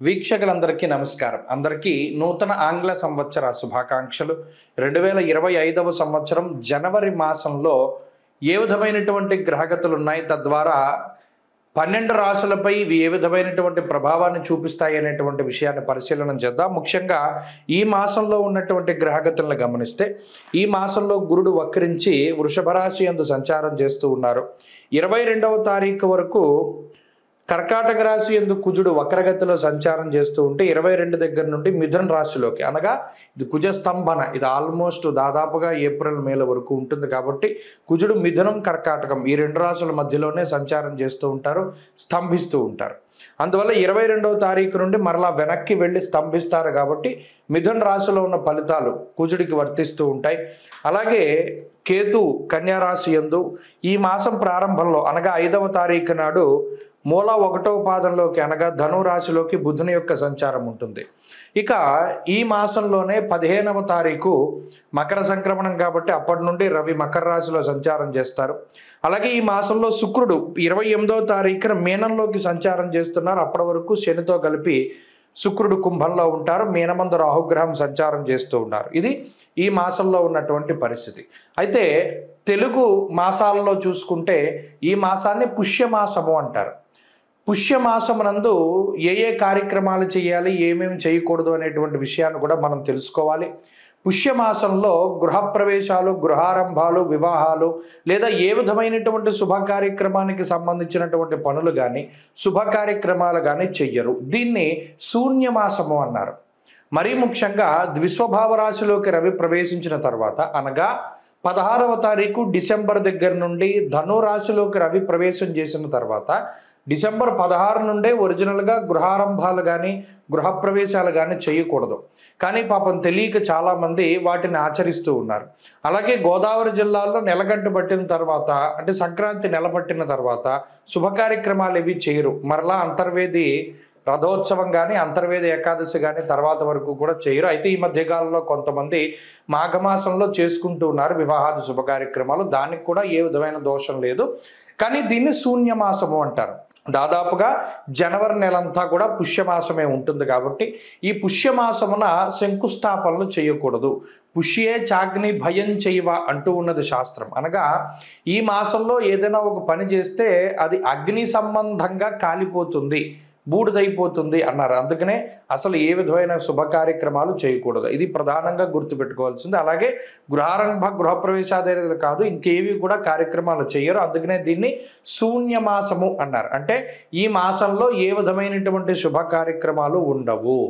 వీక్షకులందరికీ నమస్కారం. అందరికీ నూతన ఆంగ్ల సంవత్సర శుభాకాంక్షలు. 2025వ సంవత్సరం జనవరి మాసంలో ఏ విధమైనటువంటి గ్రహగతులు ఉన్నాయి, తద్వారా 12 రాశులపై ఇవి ఏ విధమైనటువంటి ప్రభావాన్ని చూపిస్తాయి అనేటువంటి విషయాన్ని పరిశీలన చేద్దాం. ముఖ్యంగా ఈ మాసంలో ఉన్నటువంటి గ్రహగతులను గమనిస్తే, ఈ మాసంలో గురుడు వక్రించి వృషభ రాశి యందు సంచారం చేస్తూ ఉన్నారు. 22వ తారీఖు వరకు కర్కాటక రాశి యందు కుజుడు వక్రగతిలో సంచారం చేస్తూ ఉంటే 22 దగ్గర నుండి మిథున రాశిలోకి, అనగా ఇది కుజ స్తంభన, ఇది ఆల్మోస్ట్ దాదాపుగా ఏప్రిల్ మేల వరకు ఉంటుంది. కాబట్టి కుజుడు మిథునం కర్కాటకం ఈ రెండు రాశుల మధ్యలోనే సంచారం చేస్తూ ఉంటారు, స్తంభిస్తూ ఉంటారు. అందువల్ల 22వ తారీఖు నుండి మరలా వెనక్కి వెళ్ళి స్తంభిస్తారు. కాబట్టి మిథున రాశిలో ఉన్న ఫలితాలు కుజుడికి వర్తిస్తూ ఉంటాయి. అలాగే కేతు కన్యా రాశి యందు ఈ మాసం ప్రారంభంలో, అనగా 5వ తారీఖు నాడు మూల 1వ పాదంలోకి, అనగా ధను రాశిలోకి బుధుని యొక్క సంచారం ఉంటుంది. ఇక ఈ మాసంలోనే 15వ తారీఖు మకర సంక్రమణం, కాబట్టి అప్పటి నుండి రవి మకర రాశిలో సంచారం చేస్తారు. అలాగే ఈ మాసంలో శుక్రుడు 28వ తారీఖున మీనంలోకి సంచారం చేస్తున్నారు. అప్పటి వరకు శనితో కలిపి శుక్రుడు కుంభంలో ఉంటారు. మీనమందు రాహుగ్రహం సంచారం చేస్తూ ఉన్నారు. ఇది ఈ మాసంలో ఉన్నటువంటి పరిస్థితి. అయితే తెలుగు మాసాలలో చూసుకుంటే ఈ మాసాన్ని పుష్యమాసము అంటారు. పుష్యమాసమునందు ఏ కార్యక్రమాలు చేయాలి, ఏమేమి చేయకూడదు అనేటువంటి విషయాన్ని కూడా మనం తెలుసుకోవాలి. పుష్యమాసంలో గృహప్రవేశాలు, గృహారంభాలు, వివాహాలు లేదా ఏ విధమైనటువంటి శుభ కార్యక్రమానికి సంబంధించినటువంటి పనులు కానీ, శుభ కార్యక్రమాలు కానీ చెయ్యరు. దీన్ని శూన్యమాసము అన్నారు. మరీ ముఖ్యంగా ద్విస్వభావ రాశిలోకి రవి ప్రవేశించిన తర్వాత, అనగా 16వ తారీఖు డిసెంబర్ దగ్గర నుండి ధను రాశిలోకి రవి ప్రవేశం చేసిన తర్వాత, డిసెంబర్ 16 నుండే ఒరిజినల్గా గృహారంభాలు కానీ గృహప్రవేశాలు కానీ చేయకూడదు. కానీ పాపం తెలియక చాలామంది వాటిని ఆచరిస్తూ ఉన్నారు. అలాగే గోదావరి జిల్లాలో నెలగంట పట్టిన తర్వాత, అంటే సంక్రాంతి నెల పట్టిన తర్వాత శుభ కార్యక్రమాలు ఇవి చేయరు. మరలా అంతర్వేది రథోత్సవం కానీ అంతర్వేది ఏకాదశి కానీ తర్వాత వరకు కూడా చేయరు. అయితే ఈ మధ్యకాలంలో కొంతమంది మాఘమాసంలో చేసుకుంటూ ఉన్నారు వివాహాది శుభ కార్యక్రమాలు. దానికి కూడా ఏ విధమైన దోషం లేదు. కానీ దీన్ని శూన్యమాసము అంటారు. దాదాపుగా జనవరి నెలంతా కూడా పుష్యమాసమే ఉంటుంది. కాబట్టి ఈ పుష్యమాసమున శంకుస్థాపనలు చేయకూడదు. పుష్యే చాగ్ని భయం చేయవ అంటూ ఉన్నది శాస్త్రం. అనగా ఈ మాసంలో ఏదైనా ఒక పని చేస్తే అది అగ్ని సంబంధంగా కాలిపోతుంది, బూడిదైపోతుంది అన్నారు. అందుకనే అసలు ఏ విధమైన శుభ కార్యక్రమాలు చేయకూడదు. ఇది ప్రధానంగా గుర్తుపెట్టుకోవాల్సింది. అలాగే గృహారంభ గృహప్రవేశాదే కాదు, ఇంకేవి కూడా కార్యక్రమాలు చేయరు. అందుకనే దీన్ని శూన్యమాసము అన్నారు. అంటే ఈ మాసంలో ఏ విధమైనటువంటి శుభ కార్యక్రమాలు ఉండవు.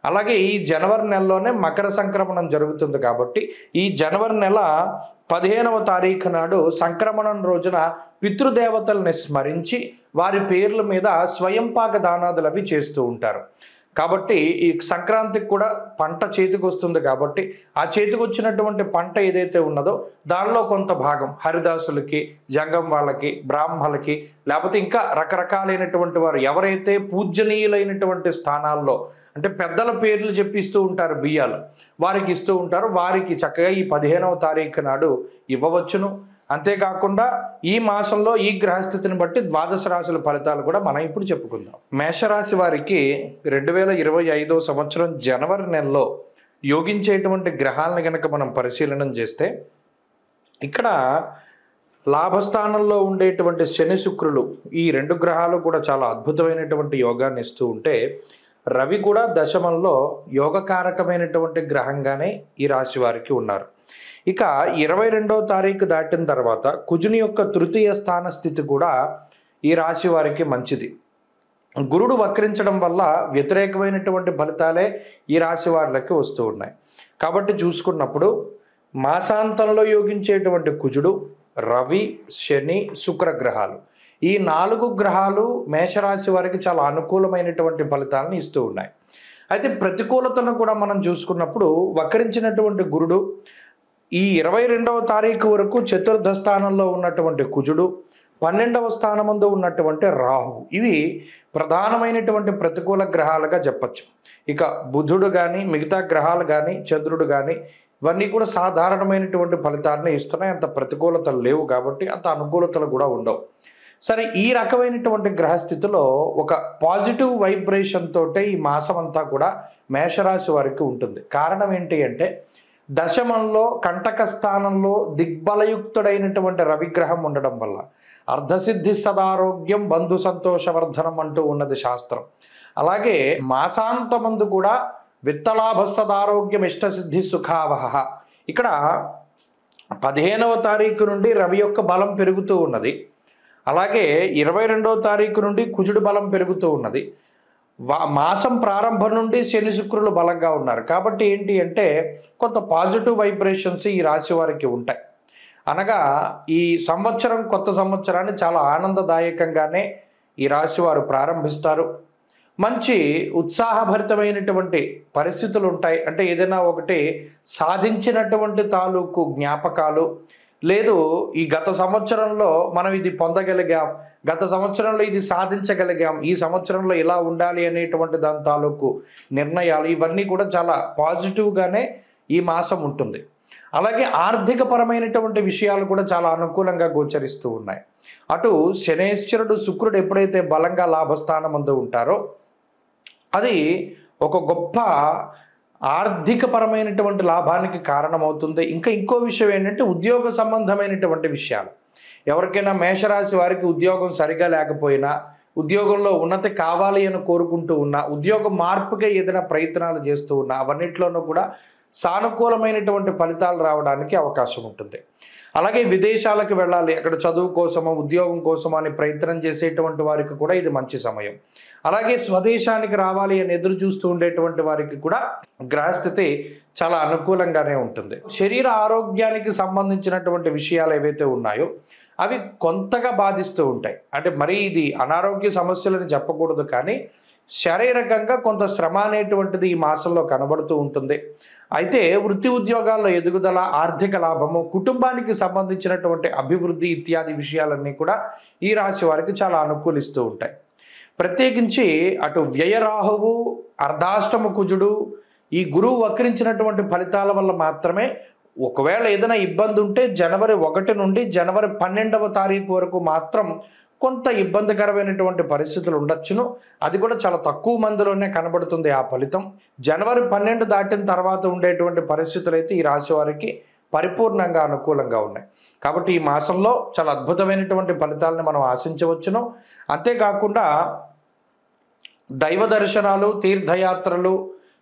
అలాగే ఈ జనవరి నెలలోనే మకర సంక్రమణం జరుగుతుంది. కాబట్టి ఈ జనవరి నెల 15వ తారీఖు నాడు సంక్రమణం రోజున పితృదేవతల్ని స్మరించి వారి పేర్ల మీద స్వయంపాక దానాదులు అవి చేస్తూ ఉంటారు. కాబట్టి ఈ సంక్రాంతికి కూడా పంట చేతికి వస్తుంది. కాబట్టి ఆ చేతికి వచ్చినటువంటి పంట ఏదైతే ఉన్నదో దానిలో కొంత భాగం హరిదాసులకి, జంగం వాళ్ళకి, బ్రాహ్మలకి, లేకపోతే ఇంకా రకరకాలైనటువంటి వారు ఎవరైతే పూజనీయులైనటువంటి స్థానాల్లో, అంటే పెద్దల పేర్లు చెప్పిస్తూ ఉంటారు, బియ్యాలు వారికి ఇస్తూ ఉంటారు. వారికి చక్కగా ఈ 15వ తారీఖు నాడు ఇవ్వవచ్చును. అంతేకాకుండా ఈ మాసంలో ఈ గ్రహస్థితిని బట్టి ద్వాదశ రాశుల ఫలితాలు కూడా మనం ఇప్పుడు చెప్పుకుందాం. మేషరాశి వారికి 2025వ సంవత్సరం జనవరి నెలలో యోగించేటువంటి గ్రహాలను కనుక మనం పరిశీలన చేస్తే, ఇక్కడ లాభస్థానంలో ఉండేటువంటి శని శుక్రులు ఈ రెండు గ్రహాలు కూడా చాలా అద్భుతమైనటువంటి యోగాన్ని ఇస్తూ ఉంటే, రవి కూడా దశమంలో యోగకారకమైనటువంటి గ్రహంగానే ఈ రాశి వారికి ఉన్నారు. ఇక 22వ తారీఖు దాటిన తర్వాత కుజుని యొక్క తృతీయ స్థాన స్థితి కూడా ఈ రాశి వారికి మంచిది. గురుడు వక్రించడం వల్ల వ్యతిరేకమైనటువంటి ఫలితాలే ఈ రాశి వారికి వస్తూ ఉన్నాయి. కాబట్టి చూసుకున్నప్పుడు మాసాంతంలో యోగించేటువంటి కుజుడు, రవి, శని, శుక్ర గ్రహాలు, ఈ 4 గ్రహాలు మేషరాశి వారికి చాలా అనుకూలమైనటువంటి ఫలితాలను ఇస్తూ ఉన్నాయి. అయితే ప్రతికూలతను కూడా మనం చూసుకున్నప్పుడు వక్రించినటువంటి గురుడు ఈ 22వ తారీఖు వరకు చతుర్థ స్థానంలో ఉన్నటువంటి కుజుడు, 12వ స్థానమందు ఉన్నటువంటి రాహు, ఇవి ప్రధానమైనటువంటి ప్రతికూల గ్రహాలుగా చెప్పచ్చు. ఇక బుధుడు కానీ మిగతా గ్రహాలు కానీ చంద్రుడు కానీ ఇవన్నీ కూడా సాధారణమైనటువంటి ఫలితాన్ని ఇస్తున్నాయి. అంత ప్రతికూలతలు లేవు, కాబట్టి అంత అనుకూలతలు కూడా ఉండవు. సరే, ఈ రకమైనటువంటి గ్రహస్థితిలో ఒక పాజిటివ్ వైబ్రేషన్ తోటే ఈ మాసం అంతా కూడా మేషరాశి వారికి ఉంటుంది. కారణం ఏంటి అంటే దశమంలో కంటక స్థానంలో దిగ్బలయుక్తుడైనటువంటి రవిగ్రహం ఉండడం వల్ల అర్ధసిద్ధి సదారోగ్యం బంధు సంతోషవర్ధనం అంటూ ఉన్నది శాస్త్రం. అలాగే మాసాంతమందు కూడా విత్తలాభ సదారోగ్యం ఇష్టసిద్ధి సుఖావహ. ఇక్కడ 15వ తారీఖు నుండి రవి యొక్క బలం పెరుగుతూ ఉన్నది. అలాగే 22వ తారీఖు నుండి కుజుడు బలం పెరుగుతూ ఉన్నది. మాసం ప్రారంభం నుండి శని శుక్రులు బలంగా ఉన్నారు. కాబట్టి ఏంటి అంటే కొంత పాజిటివ్ వైబ్రేషన్స్ ఈ రాశి వారికి ఉంటాయి. అనగా ఈ సంవత్సరం, కొత్త సంవత్సరాన్ని చాలా ఆనందదాయకంగానే ఈ రాశి వారు ప్రారంభిస్తారు. మంచి ఉత్సాహభరితమైనటువంటి పరిస్థితులు ఉంటాయి. అంటే ఏదైనా ఒకటి సాధించినటువంటి తాలూకు జ్ఞాపకాలు, లేదు ఈ గత సంవత్సరంలో మనం ఇది పొందగలిగాం, గత సంవత్సరంలో ఇది సాధించగలిగాం, ఈ సంవత్సరంలో ఇలా ఉండాలి అనేటువంటి దాని తాలూకు నిర్ణయాలు, ఇవన్నీ కూడా చాలా పాజిటివ్గానే ఈ మాసం ఉంటుంది. అలాగే ఆర్థిక పరమైనటువంటి విషయాలు కూడా చాలా అనుకూలంగా గోచరిస్తూ ఉన్నాయి. అటు శనేశ్వరుడు శుక్రుడు ఎప్పుడైతే బలంగా లాభస్థానమందు ఉంటారో అది ఒక గొప్ప ఆర్థిక పరమైనటువంటి లాభానికి కారణమవుతుంది. ఇంకా ఇంకో విషయం ఏంటంటే ఉద్యోగ సంబంధమైనటువంటి విషయాలు. ఎవరికైనా మేషరాశి వారికి ఉద్యోగం సరిగా లేకపోయినా, ఉద్యోగంలో ఉన్నతి కావాలి అని కోరుకుంటూ ఉన్నా, ఉద్యోగ మార్పుగా ఏదైనా ప్రయత్నాలు చేస్తూ ఉన్నా, అవన్నిట్లోనూ కూడా సానుకూలమైనటువంటి ఫలితాలు రావడానికి అవకాశం ఉంటుంది. అలాగే విదేశాలకు వెళ్ళాలి, అక్కడ చదువు కోసమో ఉద్యోగం కోసమో అని ప్రయత్నం చేసేటువంటి వారికి కూడా ఇది మంచి సమయం. అలాగే స్వదేశానికి రావాలి అని ఎదురు చూస్తూ ఉండేటువంటి వారికి కూడా గ్రహస్థితి చాలా అనుకూలంగానే ఉంటుంది. శరీర ఆరోగ్యానికి సంబంధించినటువంటి విషయాలు ఏవైతే ఉన్నాయో అవి కొంతగా బాధిస్తూ ఉంటాయి. అంటే మరీ ఇది అనారోగ్య సమస్యలని చెప్పకూడదు, కానీ శారీరకంగా కొంత శ్రమ అనేటువంటిది ఈ మాసంలో కనబడుతూ ఉంటుంది. అయితే వృత్తి ఉద్యోగాల్లో ఎదుగుదల, ఆర్థిక లాభము, కుటుంబానికి సంబంధించినటువంటి అభివృద్ధి ఇత్యాది విషయాలన్నీ కూడా ఈ రాశి వారికి చాలా అనుకూలిస్తూ ఉంటాయి. ప్రత్యేకించి అటు వ్యయరాహువు, అర్ధాష్టమ కుజుడు, ఈ గురువు వక్రించినటువంటి ఫలితాల వల్ల మాత్రమే ఒకవేళ ఏదైనా ఇబ్బంది ఉంటే జనవరి 1 నుండి జనవరి 12వ తారీఖు వరకు మాత్రం కొంత ఇబ్బందికరమైనటువంటి పరిస్థితులు ఉండొచ్చును. అది కూడా చాలా తక్కువ మందిలోనే కనబడుతుంది ఆ ఫలితం. జనవరి 12 దాటిన తర్వాత ఉండేటువంటి పరిస్థితులు అయితే ఈ రాశి వారికి పరిపూర్ణంగా అనుకూలంగా ఉన్నాయి. కాబట్టి ఈ మాసంలో చాలా అద్భుతమైనటువంటి ఫలితాలను మనం ఆశించవచ్చును. అంతేకాకుండా దైవ దర్శనాలు, తీర్థయాత్రలు,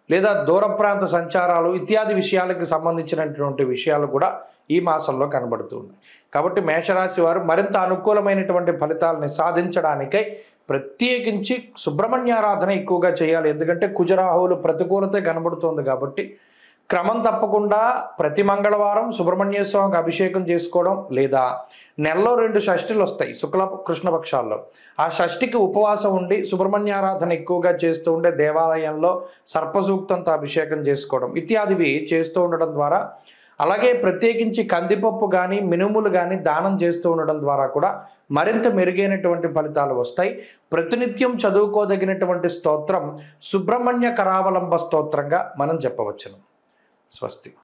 లేదా దూర ప్రాంత సంచారాలు ఇత్యాది విషయాలకు సంబంధించినటువంటి విషయాలు కూడా ఈ మాసంలో కనబడుతూ ఉన్నాయి. కాబట్టి మేషరాశి వారు మరింత అనుకూలమైనటువంటి ఫలితాలని సాధించడానికై ప్రత్యేకించి సుబ్రహ్మణ్యారాధన ఎక్కువగా చేయాలి. ఎందుకంటే కుజరాహువులు ప్రతికూలత కనబడుతోంది కాబట్టి క్రమం తప్పకుండా ప్రతి మంగళవారం సుబ్రహ్మణ్య స్వామికి అభిషేకం చేసుకోవడం, లేదా నెలలో 2 షష్ఠులు వస్తాయి శుక్ల కృష్ణపక్షాల్లో, ఆ షష్ఠికి ఉపవాసం ఉండి సుబ్రహ్మణ్యారాధన ఎక్కువగా చేస్తూ ఉండే దేవాలయంలో సర్పసూక్తంతో అభిషేకం చేసుకోవడం ఇత్యాదివి చేస్తూ ఉండడం ద్వారా, అలాగే ప్రత్యేకించి కందిపప్పు కానీ మినుములు కానీ దానం చేస్తూ ఉండడం ద్వారా కూడా మరింత మెరుగైనటువంటి ఫలితాలు వస్తాయి. ప్రతినిత్యం చదువుకోదగినటువంటి స్తోత్రం సుబ్రహ్మణ్య కరావలంబ స్తోత్రంగా మనం చెప్పవచ్చును. స్వస్తి.